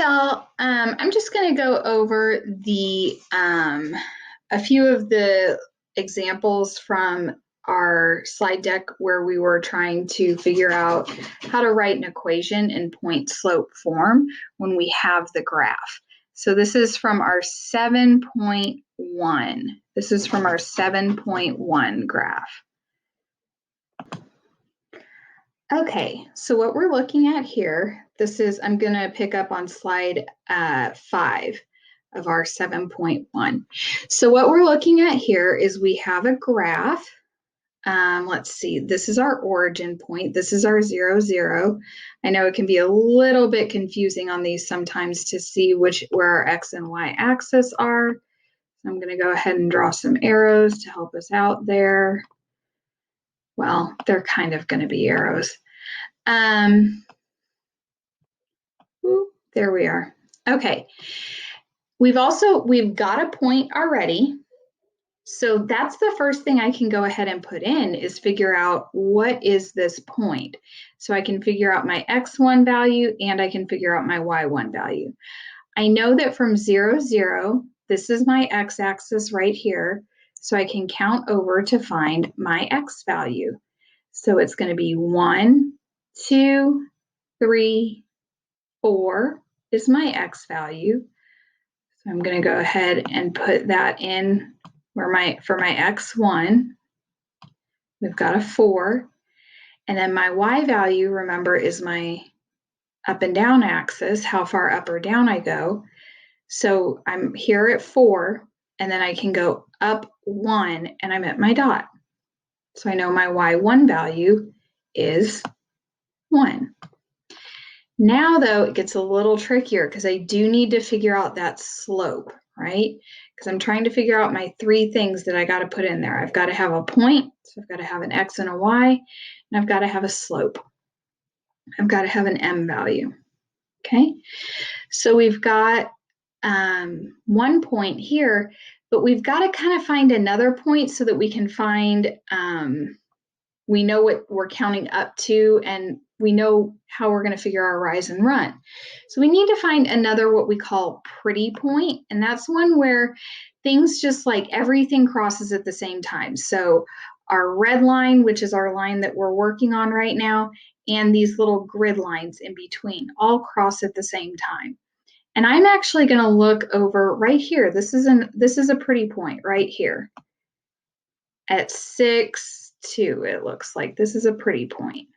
y'all. I'm just going to go over a few of the examples from our slide deck where we were trying to figure out how to write an equation in point slope form when we have the graph. So this is from our 7.1. This is from our 7.1 graph. Okay, so what we're looking at here, I'm going to pick up on slide 5 of our 7.1. So what we're looking at here is we have a graph. Let's see, this is our origin point. This is our 0, 0. I know it can be a little bit confusing on these sometimes to see where our X and Y axis are. So I'm going to go ahead and draw some arrows to help us out there. Well, they're kind of going to be arrows. There we are. Okay. We've got a point already. So that's the first thing I can go ahead and put in is figure out what is this point. So I can figure out my X1 value and I can figure out my Y1 value. I know that from 0, 0, this is my X axis right here. So I can count over to find my X value. So it's going to be 1, 2, 3, 4 is my X value. So I'm going to go ahead and put that in for my X1. We've got a 4. And then my Y value, remember, is my up and down axis, how far up or down I go. So I'm here at 4, and then I can go up 1, and I'm at my dot. So I know my Y1 value is 1. Now, though, it gets a little trickier because I do need to figure out that slope, right? Because I'm trying to figure out my 3 things that I got to put in there. I've got to have a point, so I've got to have an X and a Y, and I've got to have a slope. I've got to have an M value, okay? So we've got 1 point here, but we've got to kind of find another point so that we can find, we know what we're counting up to, and we know how we're going to figure our rise and run. So we need to find another what we call pretty point, and that's one where things just like everything crosses at the same time. So our red line, which is our line that we're working on right now, and these little grid lines in between all cross at the same time. And I'm actually going to look over right here. This is a pretty point right here at 6, 2. It looks like this is a pretty point.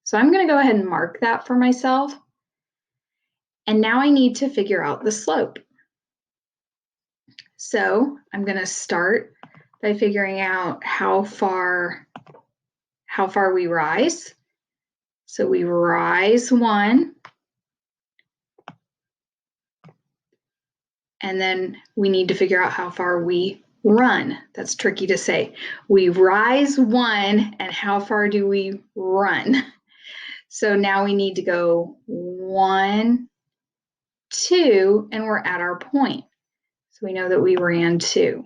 So I'm going to go ahead and mark that for myself. And now I need to figure out the slope. So I'm going to start by figuring out how far we rise. So we rise 1. And then we need to figure out how far we run. That's tricky to say. We rise 1, and how far do we run? So now we need to go 1, 2, and we're at our point. So we know that we ran 2.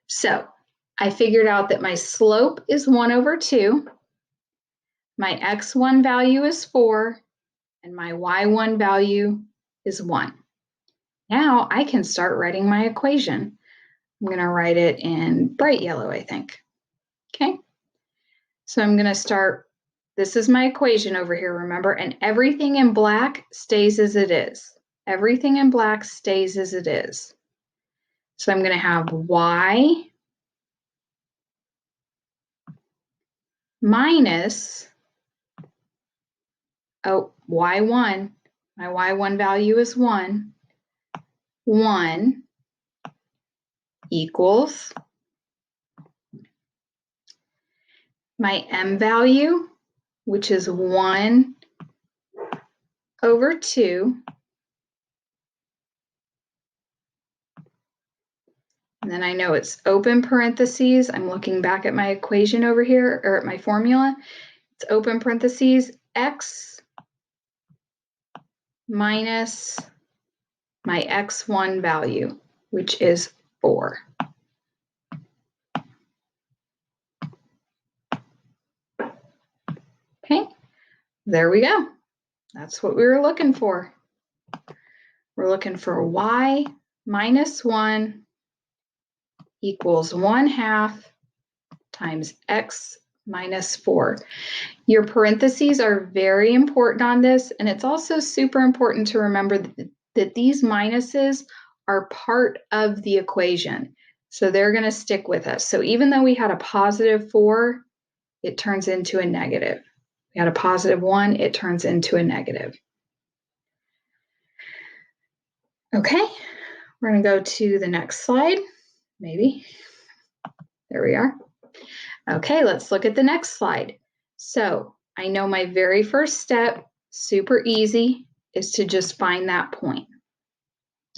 So I figured out that my slope is 1 over 2. My X1 value is 4, and my Y1 value is 1. Now I can start writing my equation. I'm going to write it in bright yellow, I think. Okay. So I'm going to start, this is my equation over here, remember, and everything in black stays as it is. Everything in black stays as it is. So I'm going to have Y minus, Y1. My Y1 value is 1. 1 equals my M value, which is 1 over 2. And then I know it's open parentheses. I'm looking back at my equation over here, or at my formula. It's open parentheses, X minus my X1 value, which is 4. Okay, There we go. That's what we were looking for. We're looking for y minus 1 equals 1/2 times x minus 4. Your parentheses are very important on this, and it's also super important to remember that these minuses are part of the equation. So they're going to stick with us. So even though we had a positive 4, it turns into a negative. We had a positive 1, it turns into a negative. Okay, we're going to go to the next slide, maybe. There we are. Okay, let's look at the next slide. So I know my very first step, super easy, is to just find that point.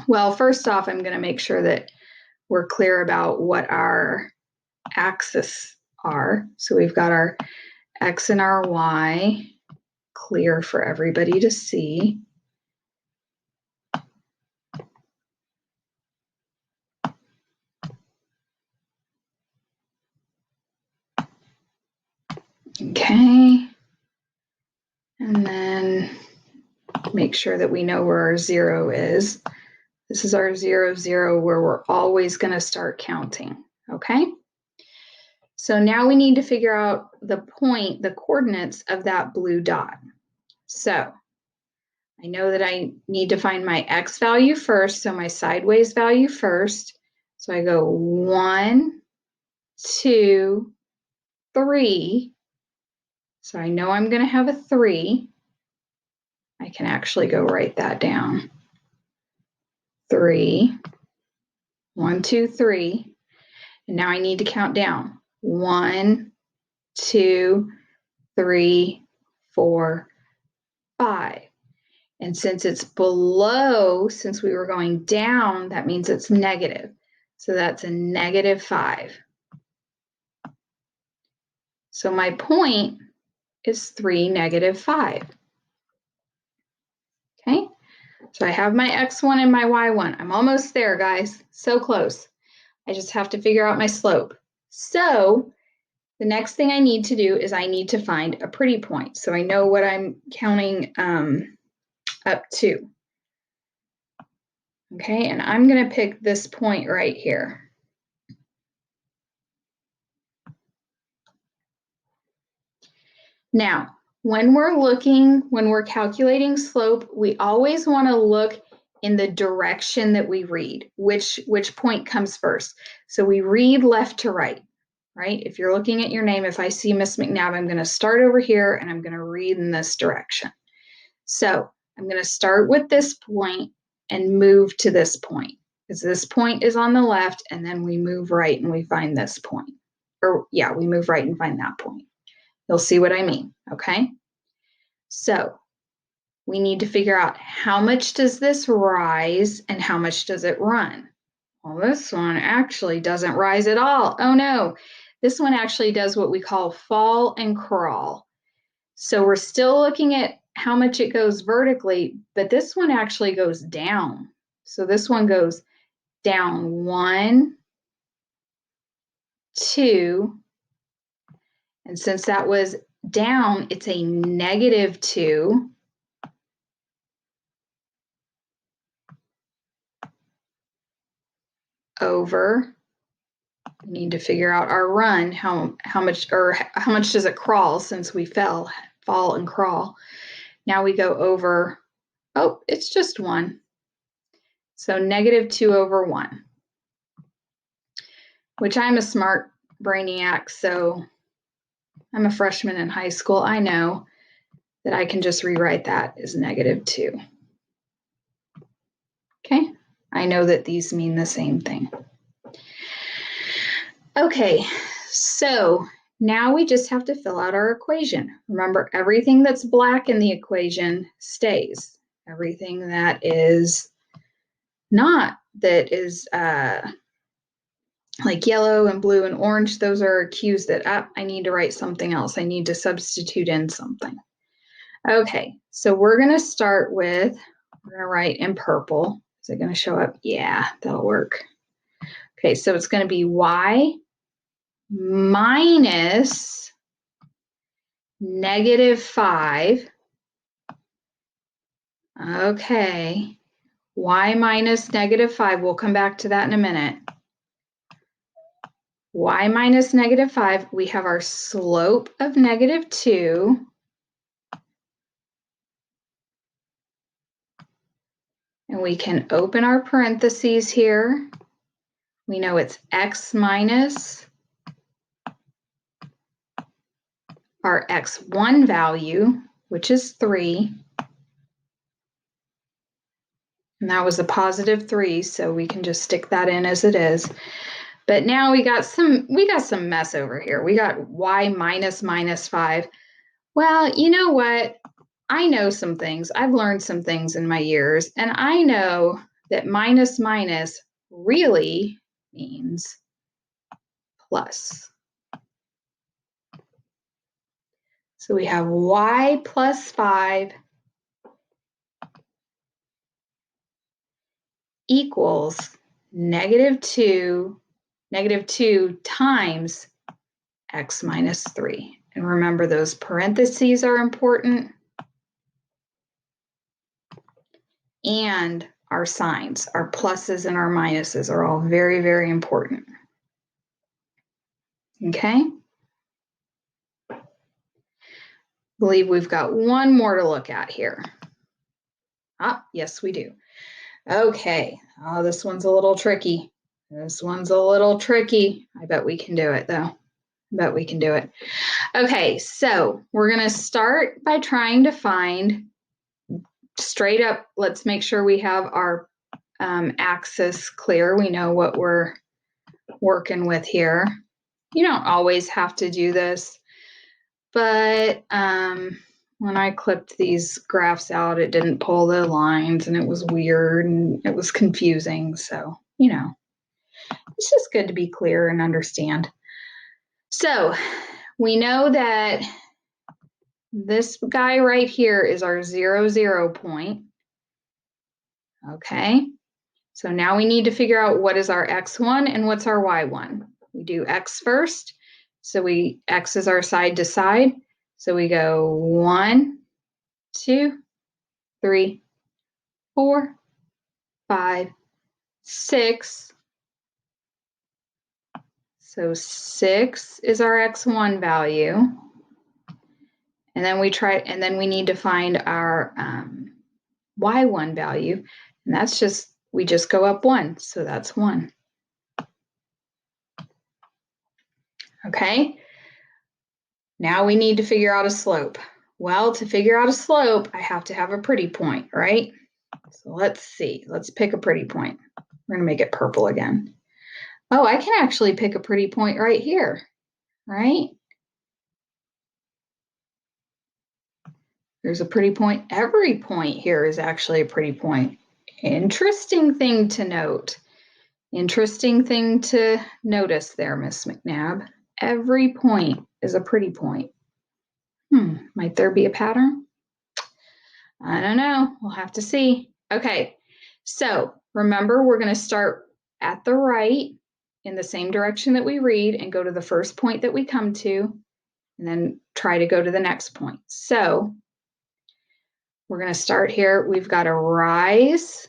Well, first off, I'm going to make sure that we're clear about what our axes are. So we've got our x and our y clear for everybody to see. Okay, and then make sure that we know where our 0 is. This is our 0, 0, where we're always going to start counting, okay? So now we need to figure out the point, the coordinates of that blue dot. So I know that I need to find my x value first, so my sideways value first. So I go 1, 2, 3. So I know I'm going to have a 3. I can actually go write that down. 3, 1, 2, 3. And now I need to count down. 1, 2, 3, 4, 5. And since it's below, since we were going down, that means it's negative. So that's a negative 5. So my point is 3, negative 5. Okay, so I have my x1 and my y1. I'm almost there, guys. So close. I just have to figure out my slope. So the next thing I need to do is I need to find a pretty point. So I know what I'm counting up to. Okay, and I'm going to pick this point right here. Now, when we're calculating slope, we always want to look in the direction that we read, which point comes first. So we read left to right, right? If you're looking at your name, if I see Miss McNabb, I'm going to start over here and I'm going to read in this direction. So I'm going to start with this point and move to this point, because this point is on the left, and then we move right and we find this point. Or yeah, we move right and find that point. You'll see what I mean, okay? So we need to figure out how much does this rise and how much does it run? Well, this one actually doesn't rise at all. Oh no, this one actually does what we call fall and crawl. So we're still looking at how much it goes vertically, but this one actually goes down. So this one goes down 1, 2, and since that was down, it's a negative 2. Over, we need to figure out our run, how much does it crawl since we fall and crawl. Now we go over, oh, it's just 1. So negative 2 over 1, which I'm a smart brainiac, so I'm a freshman in high school. I know that I can just rewrite that as negative 2. Okay, I know that these mean the same thing. Okay, so now we just have to fill out our equation. Remember, everything that's black in the equation stays. Everything that is not, that is like yellow and blue and orange, those are cues that I need to write something else. I need to substitute in something. Okay, so we're going to start with, we're going to write in purple. Is it going to show up? Yeah, that'll work. Okay, so it's going to be y minus negative 5 Okay, y minus -5, we'll come back to that in a minute. Y minus -5, we have our slope of -2. And we can open our parentheses here. We know it's x minus our x1 value, which is 3. And that was a positive 3, so we can just stick that in as it is. But now we got some mess over here. We got y minus -5. Well, you know what? I know some things. I've learned some things in my years, and I know that minus minus really means plus. So we have y plus 5 equals -2 times x minus 3. And remember, those parentheses are important. And our signs, our pluses and our minuses are all very, very important. Okay? I believe we've got one more to look at here. Yes, we do. Okay. Oh, this one's a little tricky. This one's a little tricky. I bet we can do it, though. I bet we can do it. Okay, so we're going to start by trying to find straight up. Let's make sure we have our axis clear. We know what we're working with here. You don't always have to do this, but when I clipped these graphs out, it didn't pull the lines and it was weird and it was confusing. So, you know, it's just good to be clear and understand. So we know that this guy right here is our 0, 0 point. Okay, so now we need to figure out what is our x1 and what's our y1. We do x first. So x is our side to side. So we go 1, 2, 3, 4, 5, 6. So 6 is our x1 value. And then we need to find our y1 value. And that's just, we just go up 1. So that's 1. Okay. Now we need to figure out a slope. Well, to figure out a slope, I have to have a pretty point, right? So let's see. Let's pick a pretty point. We're going to make it purple again. Oh, I can actually pick a pretty point right here, right? There's a pretty point. Every point here is actually a pretty point. Interesting thing to note. Interesting thing to notice there, Miss McNabb. Every point is a pretty point. Might there be a pattern? I don't know. We'll have to see. Okay, so remember, we're going to start at the right in the same direction that we read and go to the first point that we come to, and then try to go to the next point. So we're going to start here. We've got a rise.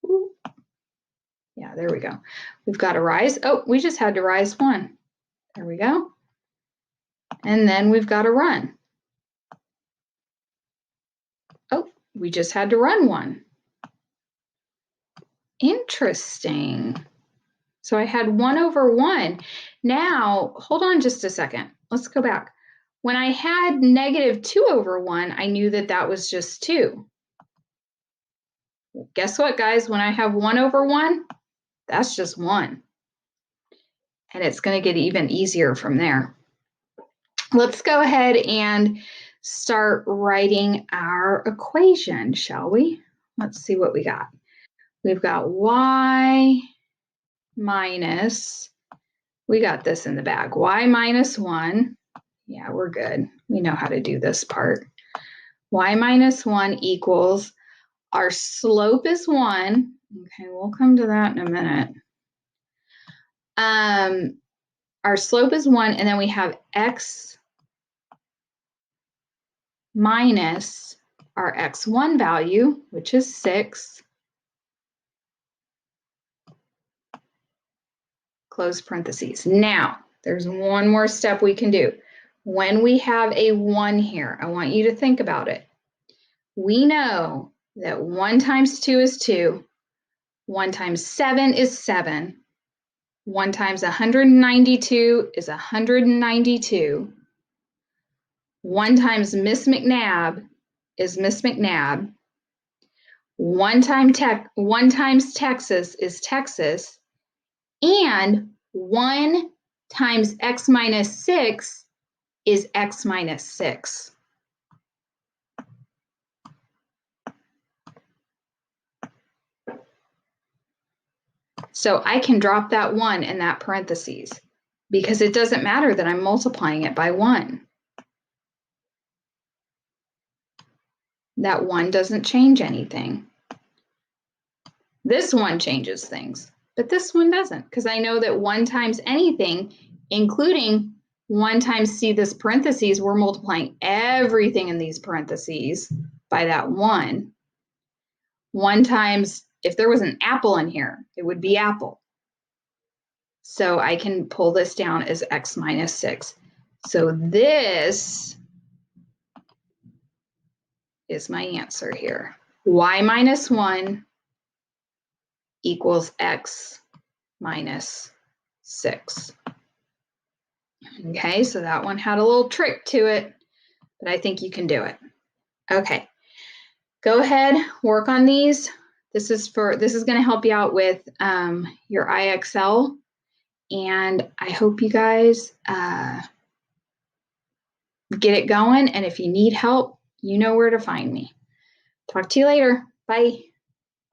Ooh. Yeah, there we go. We've got a rise. Oh, we just had to rise 1. There we go. And then we've got a run. Oh, we just had to run 1. Interesting. So I had 1 over 1. Now, hold on just a second. Let's go back. When I had -2 over 1, I knew that that was just 2. Guess what, guys? When I have 1 over 1, that's just 1. And it's going to get even easier from there. Let's go ahead and start writing our equation, shall we? Let's see what we got. We've got y minus, we got this in the bag, y minus 1. Yeah, we're good. We know how to do this part. Y minus 1 equals, our slope is 1. Okay, we'll come to that in a minute. Our slope is 1, and then we have x minus our x1 value, which is 6, close parentheses. Now, there's one more step we can do. When we have a 1 here, I want you to think about it. We know that 1 times 2 is 2, 1 times 7 is 7, 1 times 192 is 192, 1 times Miss McNabb is Miss McNabb, 1 times Texas is Texas, and 1 times x minus 6 is x minus 6. So I can drop that 1 in that parentheses because it doesn't matter that I'm multiplying it by 1. That 1 doesn't change anything. This one changes things, but this one doesn't, because I know that 1 times anything, including 1 times, see this parentheses, we're multiplying everything in these parentheses by that 1. 1 times, if there was an apple in here, it would be apple. So I can pull this down as x minus 6. So this is my answer here. Y minus 1 equals x minus 6. Okay, so that one had a little trick to it, but I think you can do it. Okay, go ahead, work on these. This is going to help you out with your IXL, and I hope you guys get it going. And if you need help, you know where to find me. Talk to you later. Bye.